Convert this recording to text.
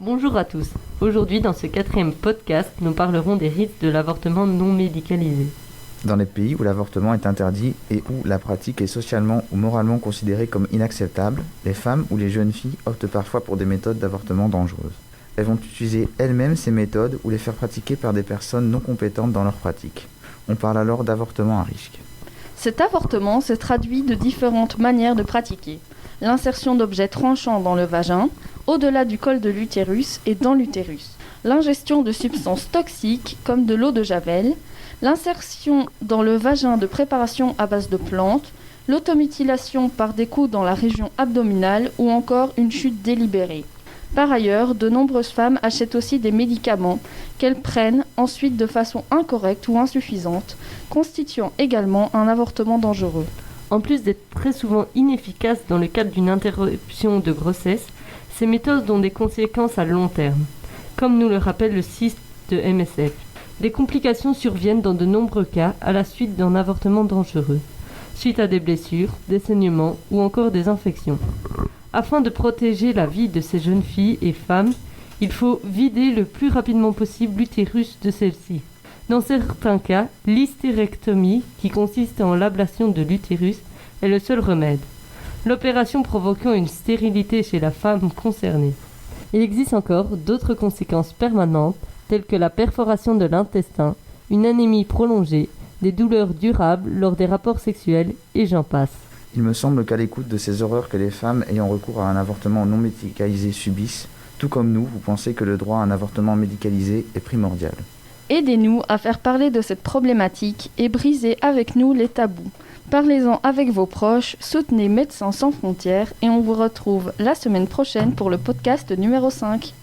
Bonjour à tous. Aujourd'hui, dans ce 4e podcast, nous parlerons des risques de l'avortement non médicalisé. Dans les pays où l'avortement est interdit et où la pratique est socialement ou moralement considérée comme inacceptable, les femmes ou les jeunes filles optent parfois pour des méthodes d'avortement dangereuses. Elles vont utiliser elles-mêmes ces méthodes ou les faire pratiquer par des personnes non compétentes dans leur pratique. On parle alors d'avortement à risque. Cet avortement se traduit de différentes manières de pratiquer. L'insertion d'objets tranchants dans le vagin, au-delà du col de l'utérus et dans l'utérus. L'ingestion de substances toxiques comme de l'eau de javel, l'insertion dans le vagin de préparations à base de plantes, l'automutilation par des coups dans la région abdominale ou encore une chute délibérée. Par ailleurs, de nombreuses femmes achètent aussi des médicaments qu'elles prennent ensuite de façon incorrecte ou insuffisante, constituant également un avortement dangereux. En plus d'être très souvent inefficaces dans le cadre d'une interruption de grossesse, ces méthodes ont des conséquences à long terme, comme nous le rappelle le site de MSF. Des complications surviennent dans de nombreux cas à la suite d'un avortement dangereux, suite à des blessures, des saignements ou encore des infections. Afin de protéger la vie de ces jeunes filles et femmes, il faut vider le plus rapidement possible l'utérus de celle-ci. Dans certains cas, l'hystérectomie, qui consiste en l'ablation de l'utérus, est le seul remède. L'opération provoquant une stérilité chez la femme concernée. Il existe encore d'autres conséquences permanentes, telles que la perforation de l'intestin, une anémie prolongée, des douleurs durables lors des rapports sexuels, et j'en passe. Il me semble qu'à l'écoute de ces horreurs que les femmes ayant recours à un avortement non médicalisé subissent, tout comme nous, vous pensez que le droit à un avortement médicalisé est primordial. Aidez-nous à faire parler de cette problématique et brisez avec nous les tabous. Parlez-en avec vos proches, soutenez Médecins sans frontières et on vous retrouve la semaine prochaine pour le podcast numéro 5.